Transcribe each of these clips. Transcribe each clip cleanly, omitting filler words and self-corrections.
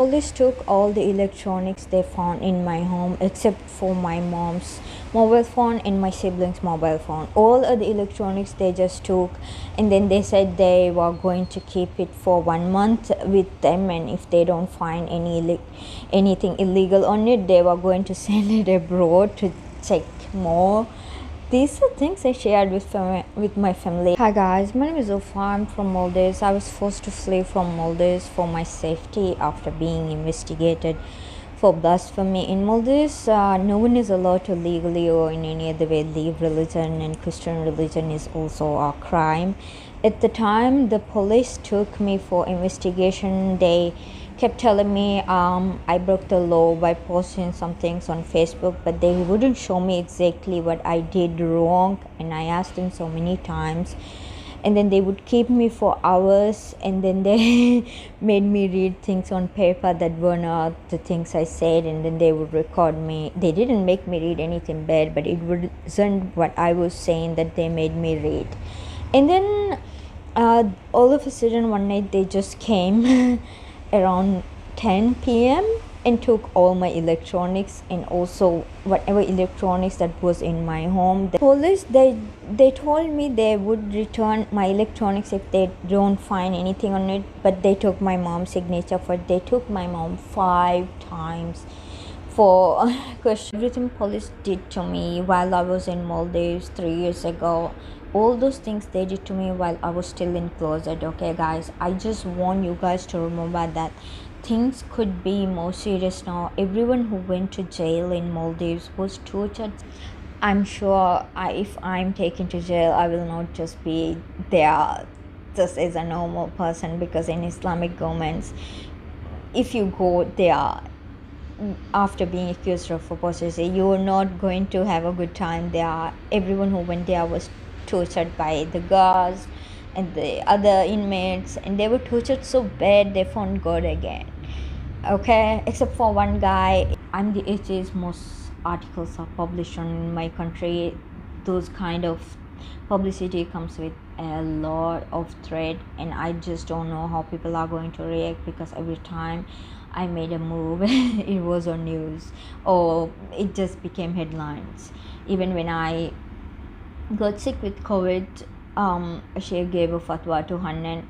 Police took all the electronics they found in my home except for my mom's mobile phone and my siblings' mobile phone. All of the electronics they just took, and then they said they were going to keep it for 1 month with them, and if they don't find anything illegal on it, they were going to send it abroad to check more. These are things I shared with my family. Hi guys, my name is Ufa. I'm from Maldives. I was forced to flee from Maldives for my safety after being investigated for blasphemy. In Maldives, no one is allowed to legally or in any other way leave religion, and Christian religion is also a crime. At the time the police took me for investigation, they kept telling me I broke the law by posting some things on Facebook, but they wouldn't show me exactly what I did wrong, and I asked them so many times, and then they would keep me for hours, and then they made me read things on paper that were not the things I said, and then they would record me. They didn't make me read anything bad, but it wasn't what I was saying that they made me read. And then all of a sudden one night they just came around 10 p.m. and took all my electronics and also whatever electronics that was in my home. The police they told me they would return my electronics if they don't find anything on it, but they took my mom's signature for it. They took my mom 5 times for question. Everything police did to me while I was in Maldives 3 years ago, all those things they did to me while I was still in closet. Okay guys, I just want you guys to remember that things could be more serious now. Everyone who went to jail in Maldives was tortured. I'm sure if I'm taken to jail, I will not just be there just as a normal person, because in Islamic governments, if you go there after being accused of apostasy, you are not going to have a good time there. Everyone who went there was tortured by the guards and the other inmates, and they were tortured so bad they found God again. Okay, except for one guy. I'm the atheist. Most articles are published on my country. Those kind of publicity comes with a lot of threat, and I just don't know how people are going to react, because every time I made a move it was on news or it just became headlines. Even when I got sick with COVID, Sheikh gave a fatwa to Hanan.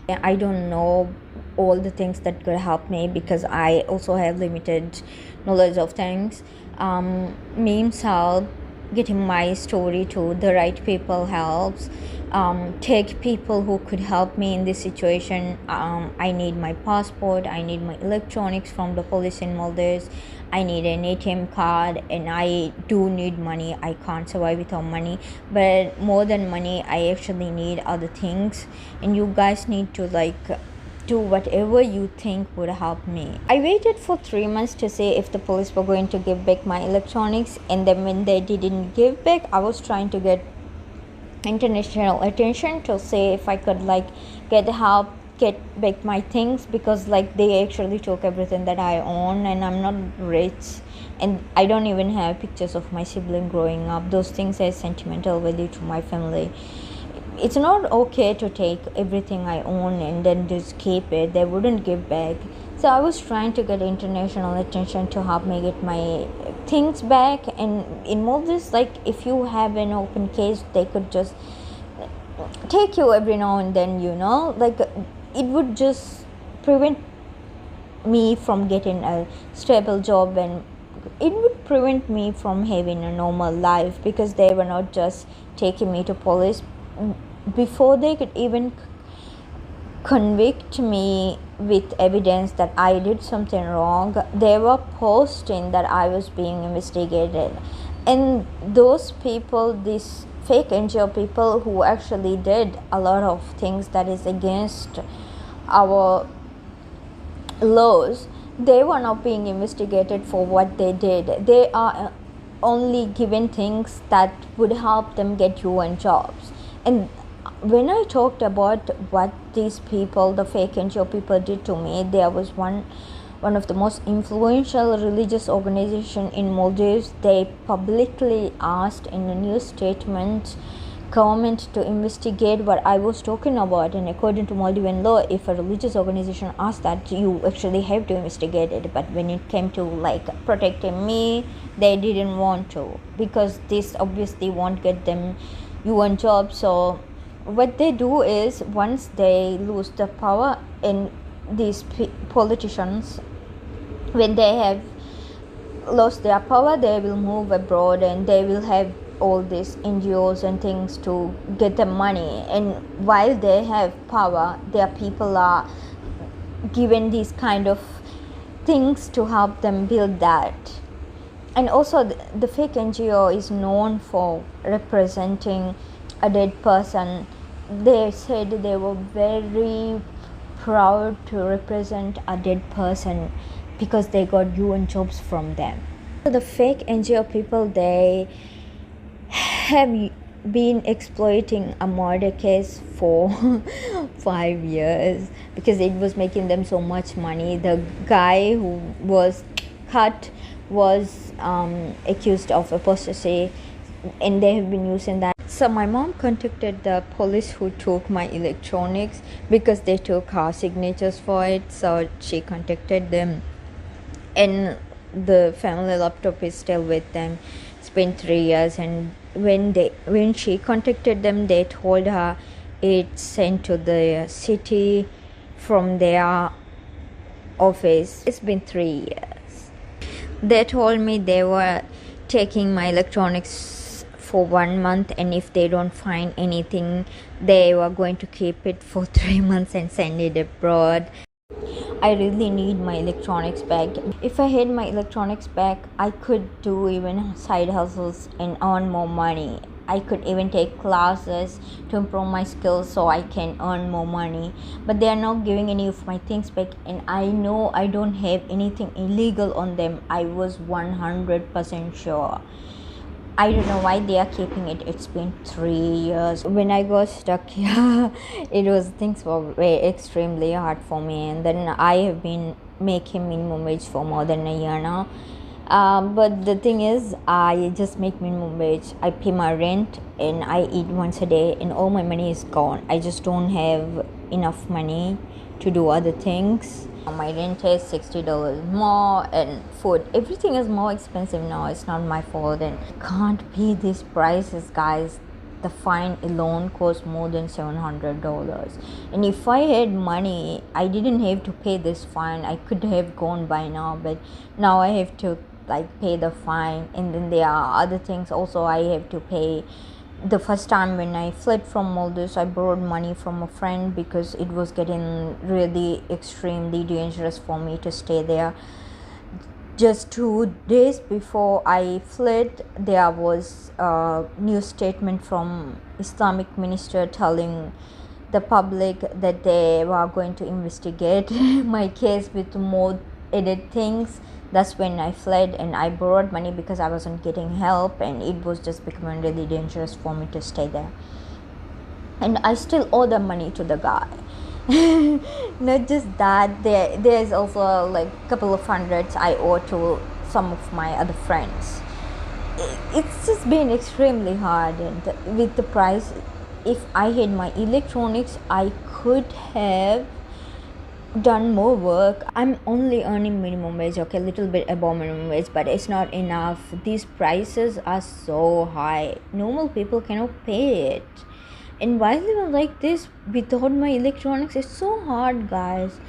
I don't know all the things that could help me, because I also have limited knowledge of things. Memes help, getting my story to the right people helps. Take people who could help me in this situation. I need my passport, I need my electronics from the police in Maldives, I need an ATM card, and I do need money. I can't survive without money, but more than money I actually need other things, and you guys need to do whatever you think would help me. I waited for 3 months to see if the police were going to give back my electronics, and then when they didn't give back, I was trying to get international attention to see if I could get help, get back my things, because they actually took everything that I own, and I'm not rich, and I don't even have pictures of my sibling growing up. Those things have sentimental value to my family. It's not okay to take everything I own and then just keep it. They wouldn't give back. So I was trying to get international attention to help me get my things back. And in Maldives, if you have an open case, they could just take you every now and then, it would just prevent me from getting a stable job, and it would prevent me from having a normal life, because they were not just taking me to police. Before they could even convict me with evidence that I did something wrong, they were posting that I was being investigated. And those people, these fake NGO people who actually did a lot of things that is against our laws, they were not being investigated for what they did. They are only given things that would help them get UN jobs. And when I talked about what these people, the fake NGO people, did to me, there was one of the most influential religious organization in Maldives. They publicly asked in a news statement, government to investigate what I was talking about. And according to Maldivian law, if a religious organization asks that, you actually have to investigate it. But when it came to like protecting me, they didn't want to, because this obviously won't get them UN job. So what they do is, once they lose the power, and these politicians, when they have lost their power, they will move abroad, and they will have all these NGOs and things to get the money. And while they have power, their people are given these kind of things to help them build that. And also the fake NGO is known for representing a dead person. They said they were very proud to represent a dead person because they got UN jobs from them. So the fake NGO people, they have been exploiting a murder case for 5 years because it was making them so much money. The guy who was cut was accused of apostasy, and they have been using that. So my mom contacted the police who took my electronics because they took her signatures for it. So she contacted them, and the family laptop is still with them. It's been 3 years, and when she contacted them, they told her it's sent to the city from their office. It's been 3 years. They told me they were taking my electronics for 1 month, and if they don't find anything, they were going to keep it for 3 months and send it abroad. I really need my electronics back. If I had my electronics back, I could do even side hustles and earn more money. I could even take classes to improve my skills so I can earn more money. But they are not giving any of my things back, and I know I don't have anything illegal on them. I was 100% sure. I don't know why they are keeping it. It's been 3 years. When I got stuck here, things were very extremely hard for me. And then I have been making minimum wage for more than a year now. But the thing is, I just make minimum wage. I pay my rent and I eat once a day, and all my money is gone. I just don't have enough money to do other things. My rent is $60 more, and food, everything is more expensive now. It's not my fault, and can't pay these prices, guys. The fine alone costs more than $700, and if I had money, I didn't have to pay this fine. I could have gone by now, but now I have to pay the fine. And then there are other things also I have to pay. The first time when I fled from Maldives, I borrowed money from a friend because it was getting really extremely dangerous for me to stay there. Just 2 days before I fled, there was a news statement from Islamic minister telling the public that they were going to investigate my case with more added things. That's when I fled, and I borrowed money because I wasn't getting help, and it was just becoming really dangerous for me to stay there. And I still owe the money to the guy. Not just that, there's also a couple of hundreds I owe to some of my other friends. It's just been extremely hard, and with the price, if I had my electronics, I could have done more work. I'm only earning minimum wage, okay, a little bit above minimum wage, but it's not enough. These prices are so high, normal people cannot pay it. And while living like this without my electronics, it's so hard, guys.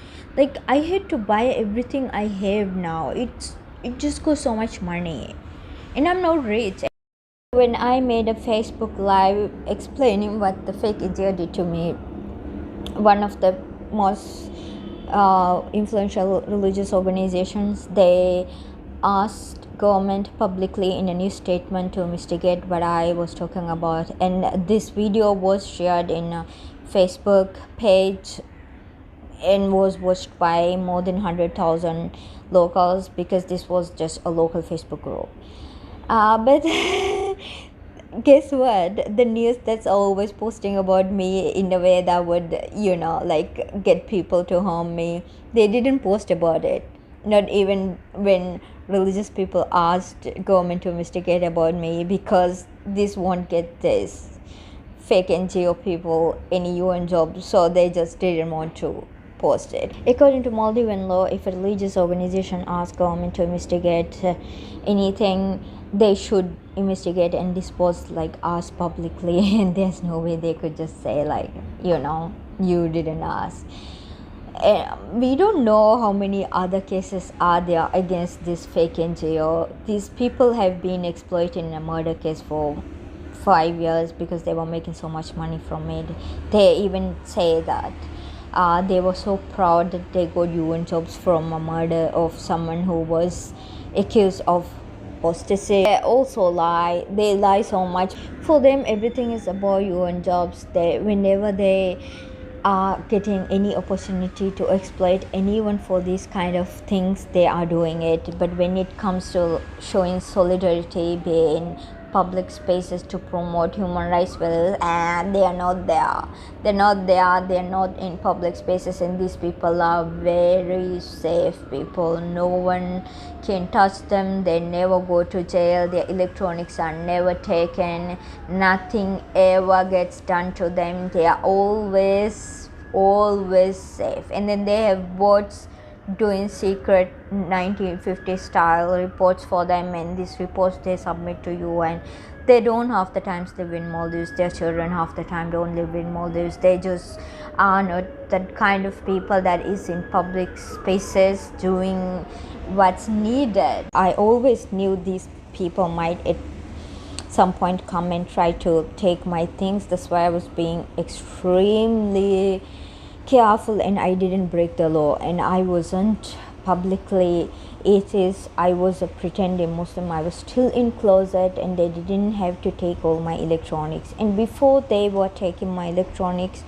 I had to buy everything I have now. It just costs so much money, and I'm not rich. When I made a Facebook live explaining what the fake India did to me, one of the most influential religious organizations, they asked government publicly in a news statement to investigate what I was talking about, and this video was shared in a Facebook page and was watched by more than 100,000 locals, because this was just a local Facebook group. But guess what, the news that's always posting about me in a way that would get people to harm me, they didn't post about it. Not even when religious people asked government to investigate about me, because this won't get this fake NGO people any UN job, so they just didn't want to post it. According to Maldivian law, if a religious organization asks government to investigate anything, they should investigate and dispose like us publicly, and there's no way they could just say like, you didn't ask. We don't know how many other cases are there against this fake NGO. These people have been exploited in a murder case for 5 years because they were making so much money from it. They even say that they were so proud that they got UN jobs from a murder of someone who was accused of apostasy. They also lie. They lie so much. For them, everything is about UN jobs. Whenever they are getting any opportunity to exploit anyone for these kind of things, they are doing it. But when it comes to showing solidarity, be in public spaces to promote human rights values, and they are not there. They're not in public spaces, and these people are very safe people. No one can touch them. They never go to jail. Their electronics are never taken. Nothing ever gets done to them. They are always safe. And then they have bots doing secret 1950 style reports for them, and these reports they submit to you, and they don't half the times live in Maldives. Their children half the time don't live in Maldives. They just are not that kind of people that is in public spaces doing what's needed. I always knew these people might at some point come and try to take my things. That's why I was being extremely careful, and I didn't break the law, and I wasn't publicly atheist. I was a pretending Muslim. I was still in closet, and they didn't have to take all my electronics. And before they were taking my electronics,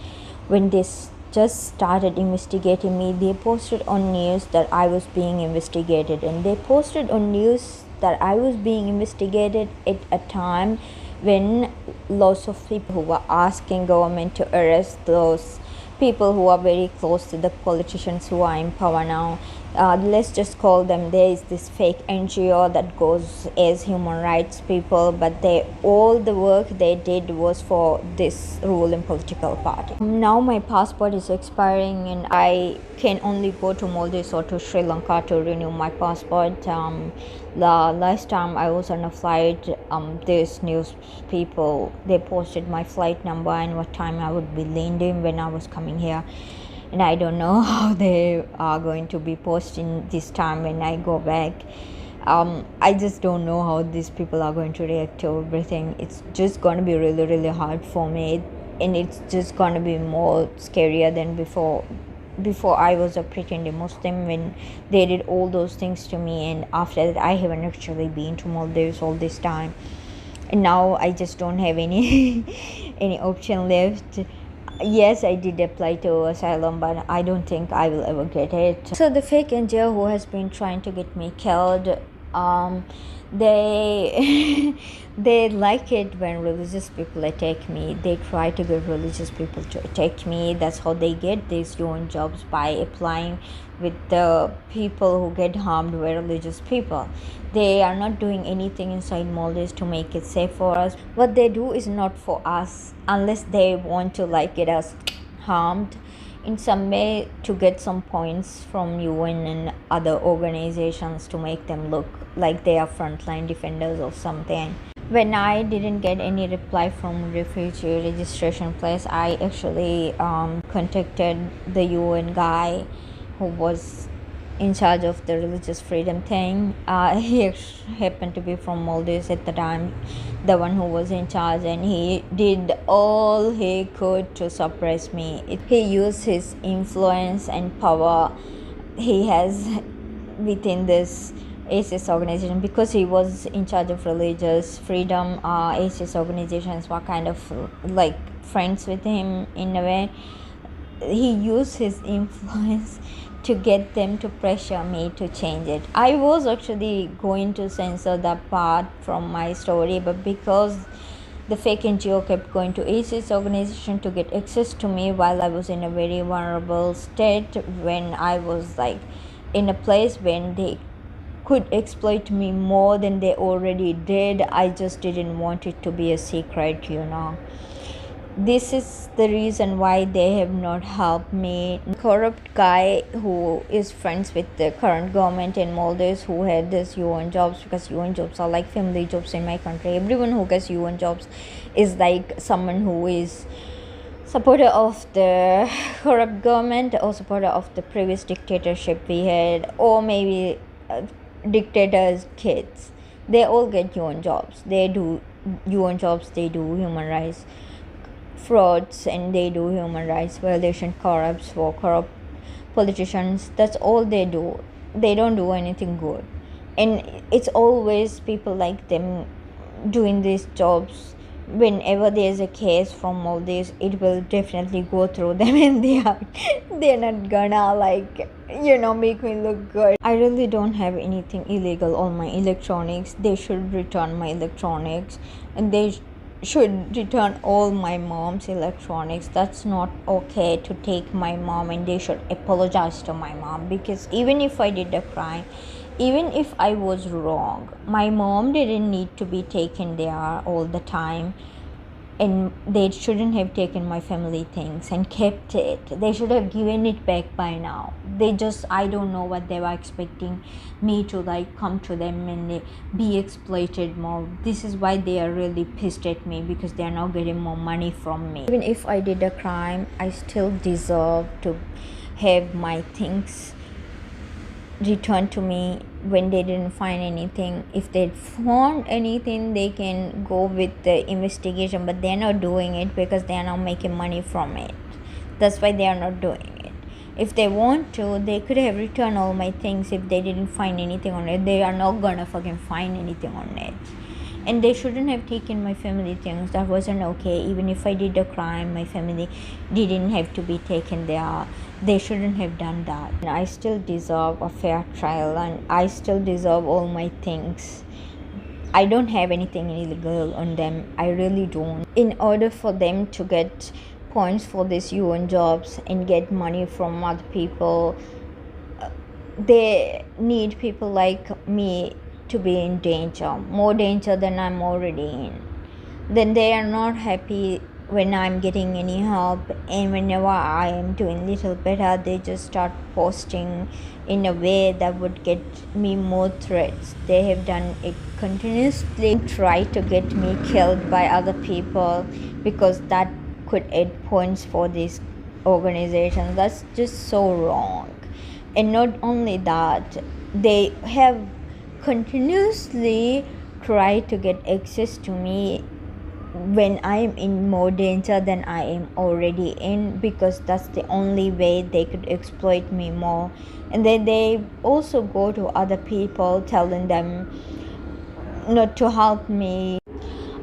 when they just started investigating me, they posted on news that I was being investigated, and they posted on news that I was being investigated at a time when lots of people who were asking government to arrest those people who are very close to the politicians who are in power now. Let's just call them, there is this fake NGO that goes as human rights people, but all the work they did was for this ruling political party. Now my passport is expiring, and I can only go to Maldives or to Sri Lanka to renew my passport. The last time I was on a flight, these news people, they posted my flight number and what time I would be landing when I was coming here. And I don't know how they are going to be posting this time when I go back. I just don't know how these people are going to react to everything. It's just going to be really, really hard for me, and it's just going to be more scarier than before. Before I was a pretending Muslim when they did all those things to me, and after that I haven't actually been to Maldives all this time, and now I just don't have any any option left. Yes, I did apply to asylum, but I don't think I will ever get it. So the fake NGO who has been trying to get me killed, they they like it when religious people attack me. They try to get religious people to attack me. That's how they get these UN jobs, by applying with the people who get harmed by religious people. They are not doing anything inside Maldives to make it safe for us. What they do is not for us, unless they want to get us harmed in some way to get some points from UN and other organizations to make them look like they are frontline defenders of something. When I didn't get any reply from refugee registration place, I actually contacted the UN guy who was in charge of the religious freedom thing. He happened to be from Maldives at the time, the one who was in charge, and he did all he could to suppress me. He used his influence and power he has within this ACES organization, because he was in charge of religious freedom. ACES organizations were kind of friends with him in a way. He used his influence to get them to pressure me to change it. I was actually going to censor that part from my story, but because the fake NGO kept going to ACES organization to get access to me while I was in a very vulnerable state, when I was in a place when they could exploit me more than they already did, I just didn't want it to be a secret. this is the reason why they have not helped me. Corrupt guy who is friends with the current government in Maldives, who had this UN jobs, because UN jobs are like family jobs in my country. Everyone who gets UN jobs is like someone who is supporter of the corrupt government or supporter of the previous dictatorship we had, or maybe dictators' kids. They all get UN jobs. They do UN jobs. They do human rights frauds, and they do human rights violation, corrupts for corrupt politicians. That's all they do. They don't do anything good, and it's always people like them doing these jobs. Whenever there's a case from all this, it will definitely go through them, and they're not gonna like make me look good. I really don't have anything illegal on my electronics. They should return my electronics, and they should return all my mom's electronics. That's not okay to take my mom, and they should apologize to my mom, because even if I did a crime, even if I was wrong, my mom didn't need to be taken there all the time, and they shouldn't have taken my family things and kept it. They should have given it back by now. I don't know what they were expecting me to like come to them and be exploited more. This is why they are really pissed at me, because they are now getting more money from me. Even if I did a crime, I still deserve to have my things returned to me when they didn't find anything. If they found anything, they can go with the investigation, but they're not doing it because they are not making money from it. That's why they are not doing it. If they want to, they could have returned all my things. If they didn't find anything on it, they are not gonna fucking find anything on it. And they shouldn't have taken my family things. That wasn't okay. Even if I did a crime, my family didn't have to be taken there. They shouldn't have done that. And I still deserve a fair trial, and I still deserve all my things. I don't have anything illegal on them. I really don't. In order for them to get points for these UN jobs and get money from other people, they need people like me to be in danger, more danger than I'm already in. Then they are not happy when I'm getting any help, and whenever I am doing little better, they just start posting in a way that would get me more threats. They have done it continuously, try to get me killed by other people, because that could add points for this organization. That's just so wrong. And not only that, they have continuously tried to get access to me when I am in more danger than I am already in, because that's the only way they could exploit me more. And then they also go to other people telling them not to help me.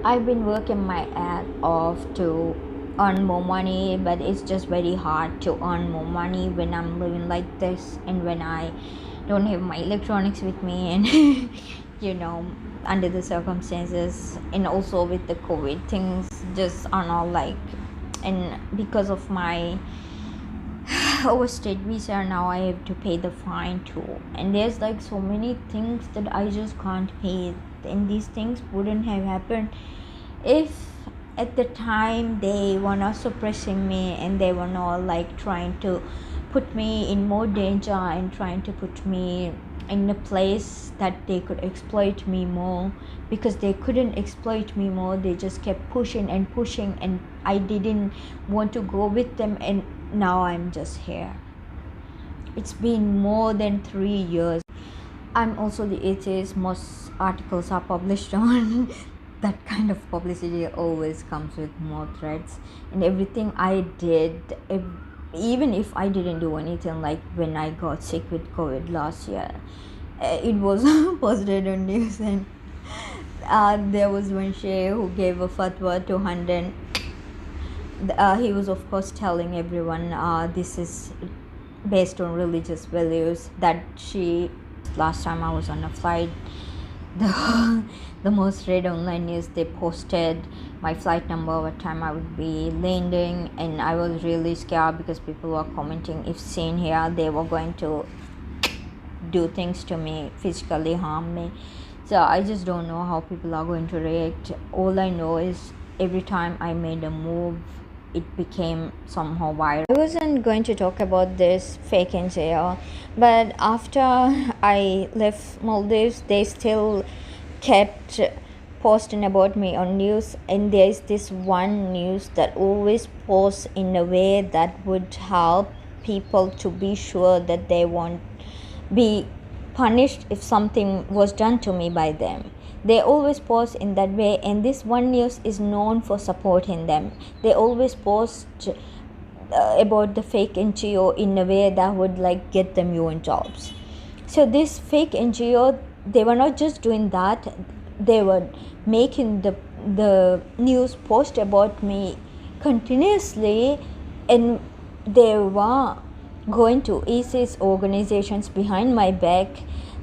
I've been working my ass off to earn more money, but it's just very hard to earn more money when I'm living like this, and when I don't have my electronics with me, and under the circumstances, and also with the COVID, things just are not like. And because of my overstayed visa, now I have to pay the fine too, and there's like so many things that I just can't pay. And these things wouldn't have happened if at the time they were not suppressing me, and they were not like trying to put me in more danger, and trying to put me in a place that they could exploit me more. Because they couldn't exploit me more, they just kept pushing and pushing, and I didn't want to go with them, and now I'm just here. It's been more than 3 years. I'm also the atheist. Most articles are published on that kind of publicity always comes with more threats. And everything I did, even if I didn't do anything, like when I got sick with COVID last year, it was posted on news, and there was one sheikh who gave a fatwa to London. He was of course telling everyone this is based on religious values. That last time I was on a flight, the most read online news, they posted my flight number, what time I would be landing, and I was really scared because people were commenting if seen here they were going to do things to me, physically harm me. So I just don't know how people are going to react. All I know is every time I made a move, it became somehow viral. I wasn't going to talk about this fake NGO, but after I left Maldives, they still kept posting about me on news, and there's this one news that always posts in a way that would help people to be sure that they won't be punished if something was done to me by them. They always post in that way, and this one news is known for supporting them. They always post about the fake NGO in a way that would like get them UN jobs. So this fake NGO, they were not just doing that, they were making the news post about me continuously, and they were going to ISIS organizations behind my back,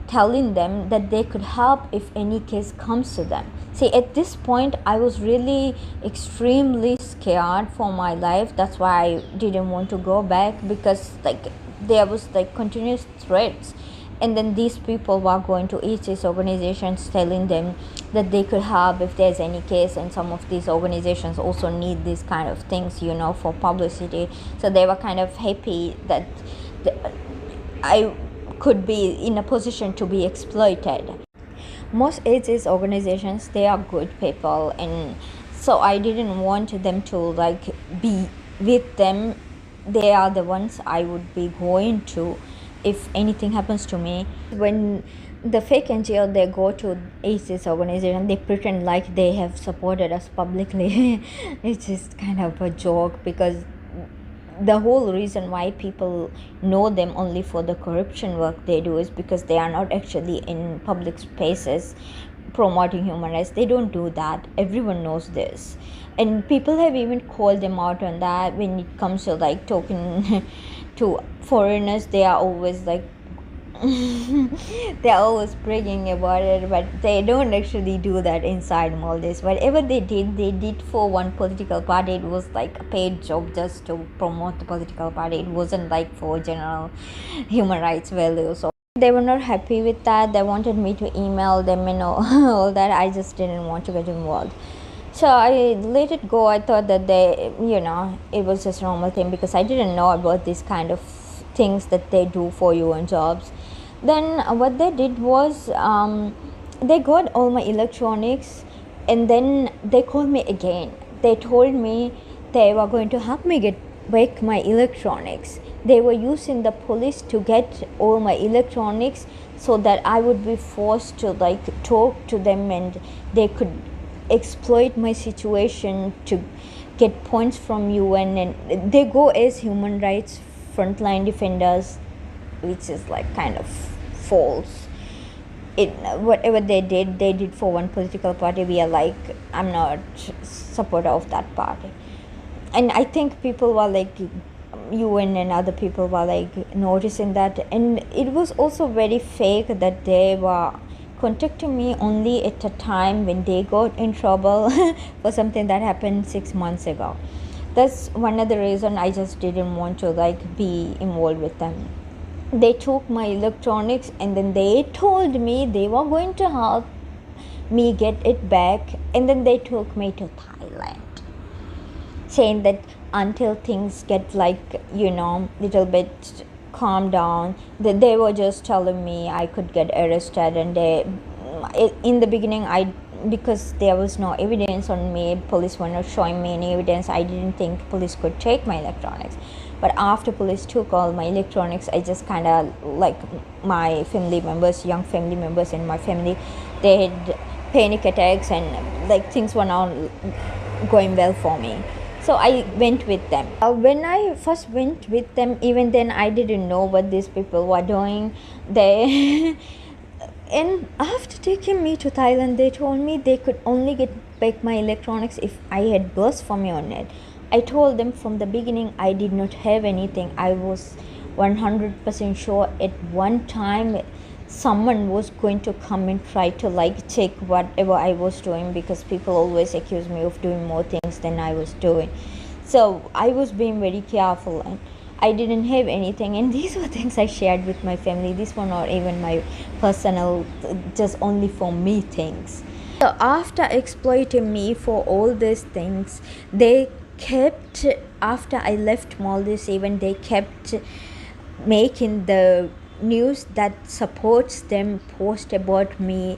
telling them that they could help if any case comes to them. See, at this point I was really extremely scared for my life. That's why I didn't want to go back, because like there was like continuous threats, and then these people were going to ISIS organizations telling them that they could help if there's any case, and some of these organizations also need these kind of things, you know, for publicity. So they were kind of happy that I could be in a position to be exploited. Most ISIS organizations, they are good people, and so I didn't want them to like be with them. They are the ones I would be going to if anything happens to me. When the fake NGO, they go to ISIS organization, they pretend like they have supported us publicly. It's just kind of a joke, because the whole reason why people know them only for the corruption work they do is because they are not actually in public spaces promoting human rights. They don't do that. Everyone knows this, and people have even called them out on that. When it comes to like talking to foreigners, they are always like they're always bragging about it, but they don't actually do that inside Maldives. Whatever they did for one political party. It was like a paid job just to promote the political party. It wasn't like for general human rights values. So they were not happy with that. They wanted me to email them and all that. I just didn't want to get involved. So I let it go. I thought that they, you know, it was just a normal thing, because I didn't know about this kind of things that they do for UN jobs. Then what they did was they got all my electronics, and then they called me again. They told me they were going to help me get back my electronics. They were using the police to get all my electronics, so that I would be forced to like talk to them, and they could exploit my situation to get points from UN. And they go as human rights frontline defenders, which is like kind of false. It whatever they did for one political party. We are like, I'm not supporter of that party. And I think people were like, UN and other people were like noticing that, and it was also very fake that they were contacting me only at a time when they got in trouble for something that happened 6 months ago. That's one of the reason I just didn't want to like be involved with them. They took my electronics, and then they told me they were going to help me get it back, and then they took me to Thailand, saying that until things get like, you know, little bit calm down, that they were just telling me I could get arrested. And they, in the beginning, because there was no evidence on me, police were not showing me any evidence, I didn't think police could take my electronics. But after police took all my electronics, I just kind of like, my family members, young family members in my family, they had panic attacks, and like things were not going well for me. So I went with them. When I first went with them, even then I didn't know what these people were doing. They and after taking me to Thailand, they told me they could only get back my electronics if I had bills for me on it. I told them from the beginning I did not have anything. I was 100% sure at one time someone was going to come and try to like check whatever I was doing, because people always accuse me of doing more things than I was doing. So I was being very careful, and I didn't have anything. And these were things I shared with my family. These were not even my personal, just only for me things. So after exploiting me for all these things, they kept, after I left Maldives, even they kept making the news that supports them post about me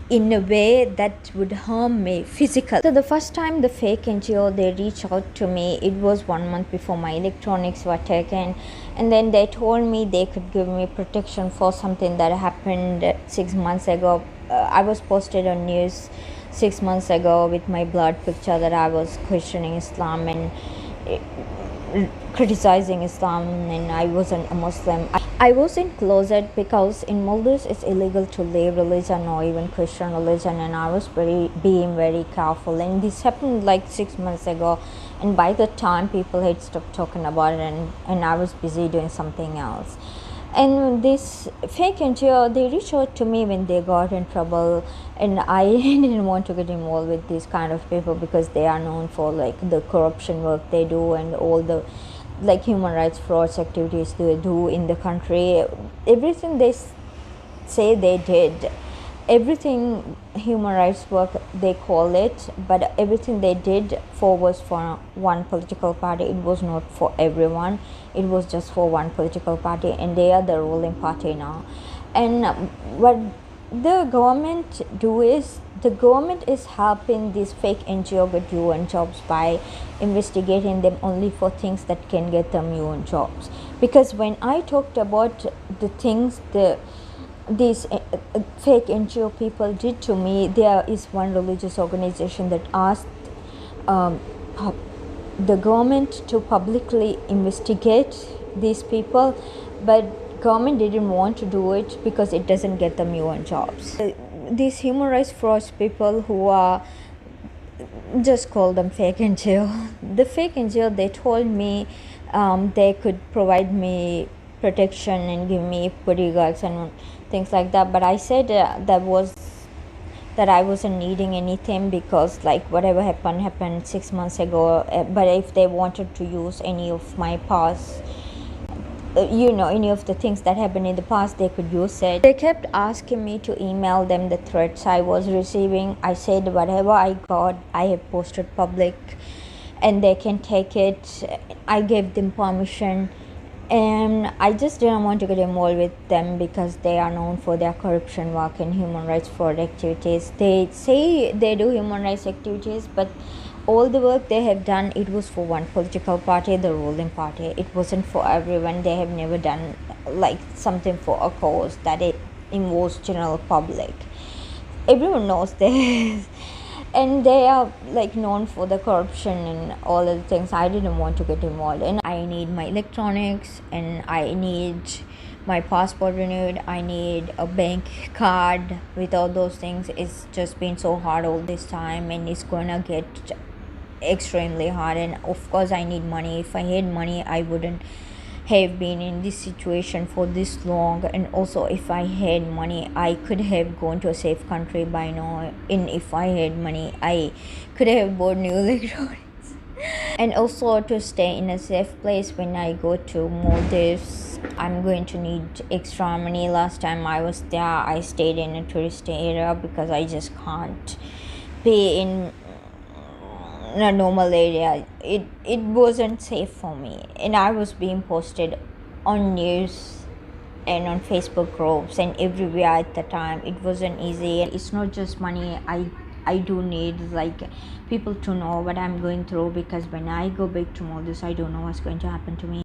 in a way that would harm me physically. So the first time the fake NGO they reached out to me, it was 1 month before my electronics were taken, and then they told me they could give me protection for something that happened 6 months ago. I was posted on news 6 months ago with my blood picture that I was questioning Islam and criticizing Islam, and I wasn't a Muslim. I was in closet because in Maldives it's illegal to leave religion or even Christian religion, and I was being very careful. And this happened like 6 months ago, and by the time people had stopped talking about it, and I was busy doing something else. And this fake NGO, they reached out to me when they got in trouble, and I didn't want to get involved with these kind of people because they are known for like the corruption work they do and all the like human rights frauds activities they do in the country. Everything they say they did, everything human rights work they call it, but everything they did for was for one political party. It was not for everyone, it was just for one political party, and they are the ruling party now. And what the government do is, the government is helping these fake NGO get UN jobs by investigating them only for things that can get them UN jobs. Because when I talked about the things these fake NGO people did to me, there is one religious organization that asked the government to publicly investigate these people, but government didn't want to do it because it doesn't get them UN jobs. These human rights frauds people who are, just call them fake NGO. The fake NGO, they told me they could provide me protection and give me bodyguards and things like that, but I said that I wasn't needing anything because like whatever happened 6 months ago. But if they wanted to use any of my past, any of the things that happened in the past, they could use it. They kept asking me to email them the threats I was receiving. I said whatever I got, I have posted public and they can take it. I gave them permission, and I just didn't want to get involved with them because they are known for their corruption work and human rights fraud activities. They say they do human rights activities, but all the work they have done, it was for one political party, the ruling party. It wasn't for everyone. They have never done like something for a cause that it involves general public. Everyone knows this. And they are like known for the corruption and all of the things. I didn't want to get involved, and I need my electronics, and I need my passport renewed, I need a bank card. With all those things, it's just been so hard all this time, and it's gonna get extremely hard. And of course I need money. If I had money, I wouldn't have been in this situation for this long. And also if I had money, I could have gone to a safe country by now, and if I had money, I could have bought new electronics. And also to stay in a safe place when I go to Maldives, I'm going to need extra money. Last time I was there, I stayed in a tourist area because I just can't be in a normal area. It wasn't safe for me, and I was being posted on news and on Facebook groups and everywhere at the time. It wasn't easy. It's not just money. I do need like people to know what I'm going through, because when I go back to Maldives, I don't know what's going to happen to me.